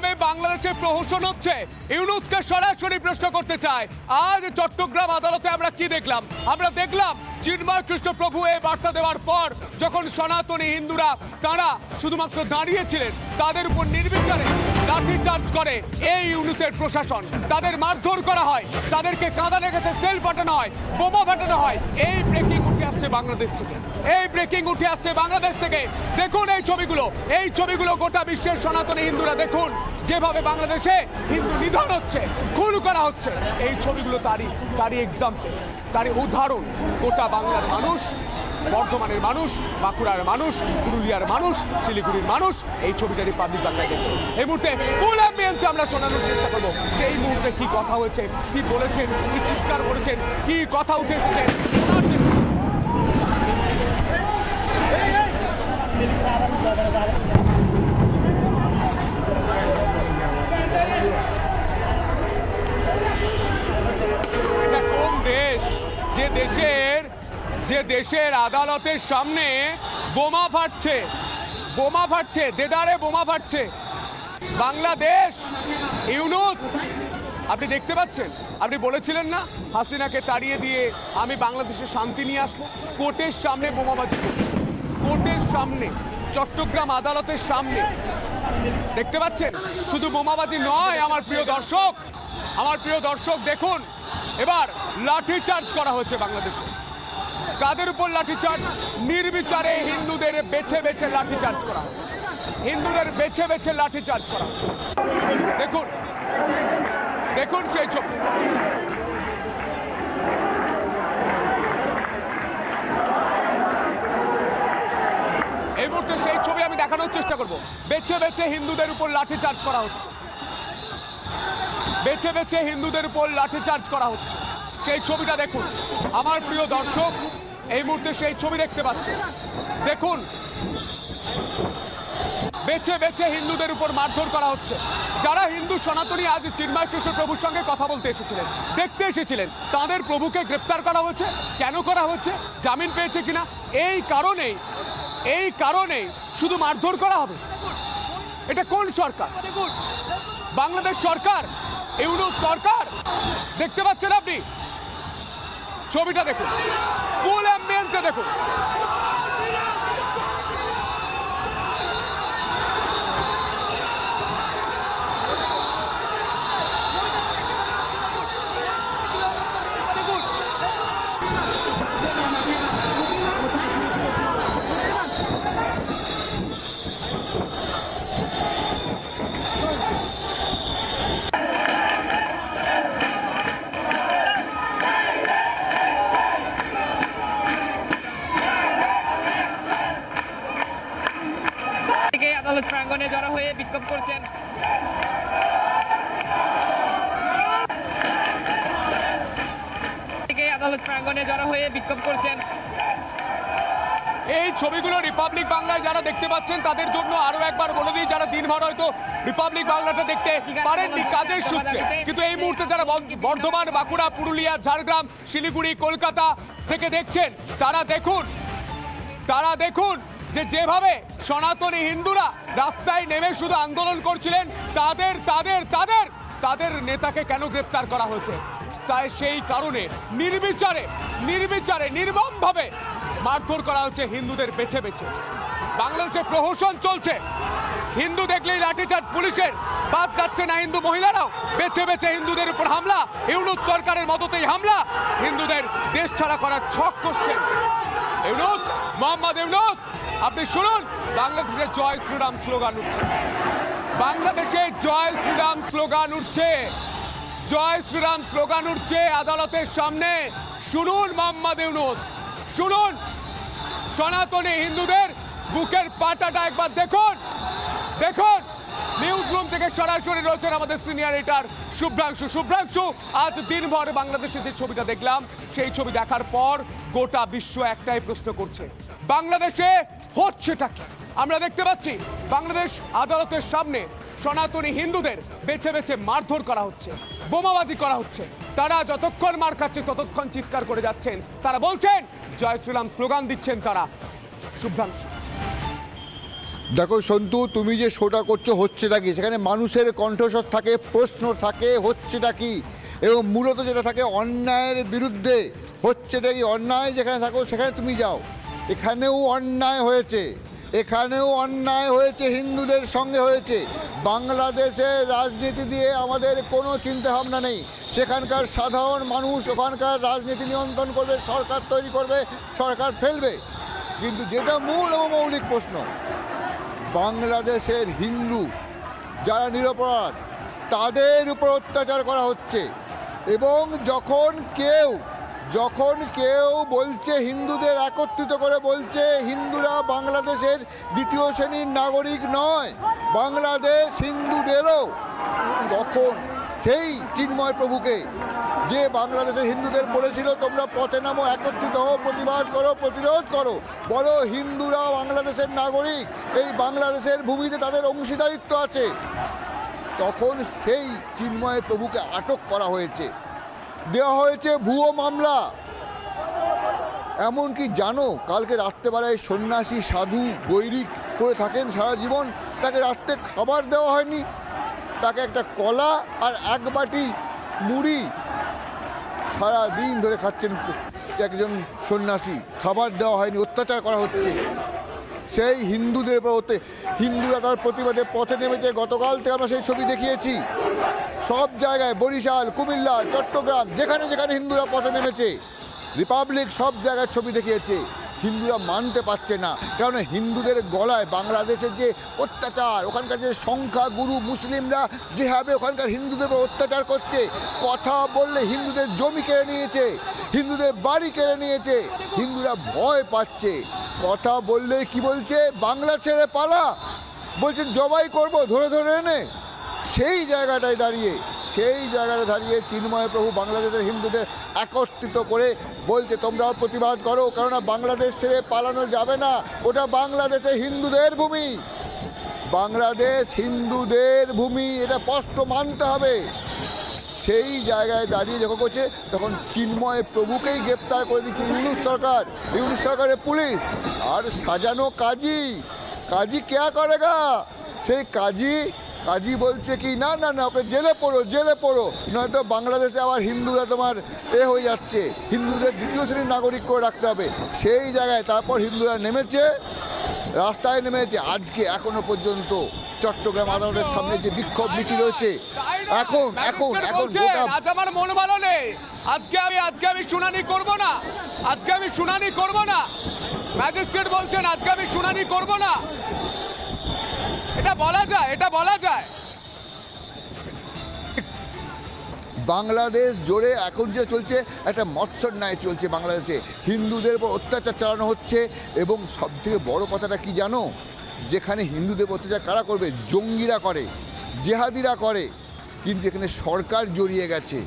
যেভাবে বাংলাদেশে প্রহসন হচ্ছে, ইউনূসকে সরাসরি প্রশ্ন করতে চায়। আজ চট্টগ্রাম আদালতে আমরা কি দেখলাম? আমরা দেখলাম চিন্ময় কৃষ্ণপ্রভু এই বার্তা দেওয়ার পর যখন সনাতনী হিন্দুরা তারা শুধুমাত্র দাঁড়িয়েছিলেন, তাদের উপর নির্বিচারে লাঠিচার্জ করে এই ইউনূসের প্রশাসন। তাদের মারধর করা হয়, তাদেরকে কাঁদানে কাছে সেল পাঠানো হয়, বোমা ফাটানো হয়। এই ব্রেকিং উঠে আসছে বাংলাদেশ থেকে, এই ব্রেকিং উঠে আসছে বাংলাদেশ থেকে। দেখুন এই ছবিগুলো গোটা বিশ্বের সনাতনী হিন্দুরা দেখুন যেভাবে বাংলাদেশে হিন্দু নিধন হচ্ছে, খুন করা হচ্ছে। এই ছবিগুলো তারই এক্সাম্পল, তারই উদাহরণ। গোটা বাংলার মানুষ, বর্ধমানের মানুষ, বাঁকুড়ার মানুষ, পুরুলিয়ার মানুষ, শিলিগুড়ির মানুষ এই ছবিটারই পাবলিক বাংলায় দেখছে। এই মুহূর্তে ফুল অ্যাম্বিয়েন্সে আমরা শোনানোর চেষ্টা করবো সেই মুহূর্তে কি কথা হয়েছে, কি বলেছেন, কি চিৎকার করেছেন, কি কথা উঠে এসেছে শোনার চেষ্টা। কোন দেশ যে দেশের আদালতের সামনে বোমা ফাটছে, দেদারে বোমা ফাটছে? বাংলাদেশ। ইউনূস আপনি দেখতে পাচ্ছেন, আপনি বলেছিলেন না হাসিনাকে তাড়িয়ে দিয়ে আমি বাংলাদেশে শান্তি নিয়ে আসবো? কোর্টের সামনে বোমাবাজি করছে, কোর্টের সামনে, চট্টগ্রাম আদালতের সামনে। দেখতে পাচ্ছেন? শুধু বোমাবাজি নয় আমার প্রিয় দর্শক, দেখুন এবার লাঠিচার্জ করা হয়েছে বাংলাদেশে। কাদের উপর লাঠিচার্জ? নির্বিচারে হিন্দুদের বেছে বেছে লাঠিচার্জ করা হচ্ছে, লাঠিচার্জ করা হচ্ছে। দেখুন সেই ছবি। এই মুহূর্তে সেই ছবি আমি দেখানোর চেষ্টা করব। বেছে বেছে হিন্দুদের উপর লাঠিচার্জ করা হচ্ছে, সেই ছবিটা দেখুন আমার প্রিয় দর্শক। এই মুহূর্তে সেই ছবি দেখতে পাচ্ছেন। দেখুন বেছে বেছে হিন্দুদের উপর মারধর করা হচ্ছে। যারা হিন্দু সনাতনী আজ চিন্ময় কৃষ্ণপ্রভুর সঙ্গে কথা বলতে এসেছিলেন, দেখতে এসেছিলেন, তাদের প্রভুকে গ্রেপ্তার করা হয়েছে। কেন করা হচ্ছে? জামিন পেয়েছে কিনা? এই কারণেই শুধু মারধর করা হবে? এটা কোন সরকার? বাংলাদেশ সরকার, ইউনূস সরকার। দেখতে পাচ্ছেন আপনি ছবিটা, দেখুন ফুল অ্যাম্বিয়েন্সে দেখুন। আদালত প্রাঙ্গণে জড়ো হয়ে বিক্ষোভ করছেন। এই ছবিগুলো রিপাবলিক বাংলায় যারা দেখতে পাচ্ছেন তাদের জন্য আরো একবার বলে দিই, যারা দিনভর হয়তো রিপাবলিক বাংলাটা দেখতে পারেননি কাজের সূত্রে, কিন্তু এই মুহূর্তে যারা বর্ধমান, বাঁকুড়া, পুরুলিয়া, ঝাড়গ্রাম, শিলিগুড়ি, কলকাতা থেকে দেখছেন, তারা দেখুন যেভাবে সনাতনী হিন্দুরা রাস্তায় নেমে শুধু আন্দোলন করছিলেন, তাদের নেতাকে কেন গ্রেপ্তার করা হয়েছে? তাই সেই কারণে নির্মমভাবে মারধর করা হচ্ছে হিন্দুদের বেছে বেছে। বাংলাদেশে প্রহসন চলছে, হিন্দু দেখলেই লাঠিচার্জ পুলিশের, বাদ যাচ্ছে না হিন্দু মহিলারাও। বেছে বেছে হিন্দুদের উপর হামলা, ইউনূস সরকারের মদতেই হামলা, হিন্দুদের দেশ ছাড়া করার ছক কষছেন মোহাম্মদ ইউনূস। আপনি শুনুন, বাংলাদেশে জয় শ্রীরাম স্লোগান উঠছে, জয় শ্রীরাম স্লোগান উঠছে আদালতের সামনে। শুনুন মোহাম্মদ ইউনূস, শুনুন সনাতনী হিন্দুদের বুকের পাটাটা একবার দেখুন। নিউজ রুম থেকে সরাসরি রয়েছেন আমাদের সিনিয়র এডিটর শুভ্রাংশু। আজ দিনভর বাংলাদেশে যে ছবিটা দেখলাম, সেই ছবি দেখার পর গোটা বিশ্ব একটাই প্রশ্ন করছে, বাংলাদেশে হচ্ছেটা কি? আমরা দেখতে পাচ্ছি বাংলাদেশ আদালতের সামনে সনাতনী হিন্দুদের বেছে বেছে মারধর করা হচ্ছে, বোমাবাজি করা হচ্ছে। তারা যতক্ষণ মার খাচ্ছে ততক্ষণ চিৎকার করে যাচ্ছেন, তারা বলছেন জয় শ্রীরাম স্লোগান দিচ্ছেন তারা। শুভ্রাংশু। দেখো সন্তু, তুমি যে শোটা করছো হচ্ছেটা কি, সেখানে মানুষের কণ্ঠস্বর থাকে, প্রশ্ন থাকে, হচ্ছেটা কি, এবং মূলত যেটা থাকে অন্যায়ের বিরুদ্ধে হচ্ছেটা কি। অন্যায় যেখানে থাকো সেখানে তুমি যাও। এখানেও অন্যায় হয়েছে, এখানেও অন্যায় হয়েছে, হিন্দুদের সঙ্গে হয়েছে। বাংলাদেশের রাজনীতি দিয়ে আমাদের কোনো চিন্তাভাবনা নেই। সেখানকার সাধারণ মানুষ ওখানকার রাজনীতি নিয়ন্ত্রণ করবে, সরকার তৈরি করবে, সরকার ফেলবে। কিন্তু যেটা মূল এবং মৌলিক প্রশ্ন, বাংলাদেশের হিন্দু যারা নিরপরাধ তাদের উপর অত্যাচার করা হচ্ছে। এবং যখন কেউ বলছে, হিন্দুদের একত্রিত করে বলছে হিন্দুরা বাংলাদেশের দ্বিতীয় শ্রেণীর নাগরিক নয়, বাংলাদেশ হিন্দুদেরও, তখন সেই চিন্ময় প্রভুকে যে বাংলাদেশের হিন্দুদের বলেছিল তোমরা পথে নামো, একত্রিত হও, প্রতিবাদ করো, প্রতিরোধ করো, বলো হিন্দুরা বাংলাদেশের নাগরিক, এই বাংলাদেশের ভূমিতে তাদের অংশীদারিত্ব আছে, তখন সেই চিন্ময় প্রভুকে আটক করা হয়েছে, দেওয়া হয়েছে ভুয়ো মামলা। এমনকি জানো, কালকে রাত্রেবেলায় সন্ন্যাসী সাধু গৈরিক করে থাকেন সারা জীবন, তাকে রাত্রে খাবার দেওয়া হয়নি, তাকে একটা কলা আর এক বাটি মুড়ি সারা দিন ধরে খাচ্ছেন একজন সন্ন্যাসী, খাবার দেওয়া হয়নি, অত্যাচার করা হচ্ছে সেই হিন্দুদের উপর। হিন্দুরা তার প্রতিবাদে পথে নেমেছে। গতকাল থেকে আমরা সেই ছবি দেখিয়েছি, সব জায়গায়, বরিশাল, কুমিল্লা, চট্টগ্রাম, যেখানে যেখানে হিন্দুরা পথে নেমেছে, রিপাবলিক, সব জায়গায় ছবি দেখিয়েছে। হিন্দুরা মানতে পারছে না, কারণ হিন্দুদের গলায় বাংলাদেশের যে অত্যাচার, ওখানকার যে সংখ্যাগুরু মুসলিমরা যেভাবে ওখানকার হিন্দুদের উপর অত্যাচার করছে, কথা বললে হিন্দুদের জমি কেড়ে নিয়েছে, হিন্দুদের বাড়ি কেড়ে নিয়েছে, হিন্দুরা ভয় পাচ্ছে। কথা বললে কি বলছে, বাংলা ছেড়ে পালা, বলছেন জবাই করব ধরে ধরে এনে। সেই জায়গাটায় দাঁড়িয়ে চিন্ময় প্রভু বাংলাদেশের হিন্দুদের একত্রিত করে বলছে তোমরাও প্রতিবাদ করো, কেননা বাংলাদেশ ছেড়ে পালানো যাবে না, ওটা বাংলাদেশে হিন্দুদের ভূমি, বাংলাদেশ হিন্দুদের ভূমি, এটা স্পষ্ট মানতে হবে। সেই জায়গায় দাঁড়িয়ে যখন করছে, তখন চিন্ময় প্রভুকেই গ্রেপ্তার করে দিচ্ছে ইউনুস সরকারের পুলিশ। আর সাজানো কাজী কেয়া করেগা, সেই কাজী বলছে কি, না না না, ওকে জেলে পড়ো, নয়তো বাংলাদেশে আবার হিন্দুরা তোমার হয়ে যাচ্ছে, হিন্দুদের দ্বিতীয় শ্রেণীর নাগরিক করে রাখতে হবে। সেই জায়গায় তারপর হিন্দুরা রাস্তায় নেমেছে। আজকে এখনো পর্যন্ত চট্টগ্রাম আদালতের সামনে যে বিক্ষোভ মিছিল হয়েছে, এখন আজ আমার মন ভালো নেই, আজকে আমি শুনানি করব না, ম্যাজিস্ট্রেট বলছেন আজকে আমি শুনানি করব না। এটা বলা যায়। বাংলাদেশ জোরে এখন যে চলছে একটা মৎস্যর ন্যায় চলছে। বাংলাদেশে হিন্দুদের উপর অত্যাচার চালানো হচ্ছে, এবং সবথেকে বড় কথাটা কি জানো, যেখানে হিন্দুদের উপর অত্যাচার কারা করবে, জঙ্গিরা করে, জেহাদিরা করে, কিন্তু এখানে সরকার জড়িয়ে গেছে,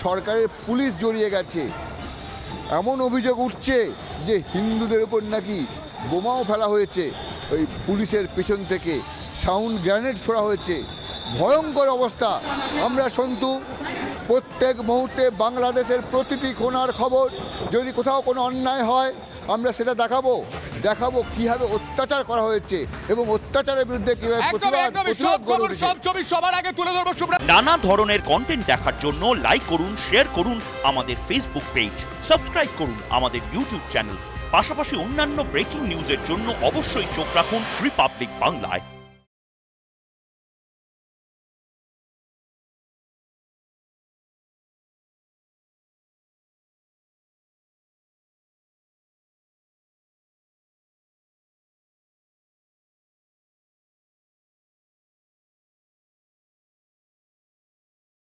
সরকারের পুলিশ জড়িয়ে গেছে। এমন অভিযোগ উঠছে যে হিন্দুদের উপর নাকি বোমাও ফেলা হয়েছে, ওই পুলিশের পেছন থেকে সাউন্ড গ্রেনেড ছোড়া হয়েছে। ভয়ঙ্কর অবস্থা। আমরা সন্তু প্রত্যেক মুহূর্তে বাংলাদেশের প্রতিটি কোণার খবর, যদি কোথাও কোনো অন্যায় হয় আমরা সেটা দেখাবো কীভাবে অত্যাচার করা হয়েছে এবং অত্যাচারের বিরুদ্ধে কীভাবে সবার আগে তুলে ধরবো। নানা ধরনের কন্টেন্ট দেখার জন্য লাইক করুন, শেয়ার করুন আমাদের ফেসবুক পেজ, সাবস্ক্রাইব করুন আমাদের ইউটিউব চ্যানেল। পাশাপাশি অন্যান্য ব্রেকিং নিউজের জন্য অবশ্যই চোখ রাখুন রিপাবলিক বাংলায়।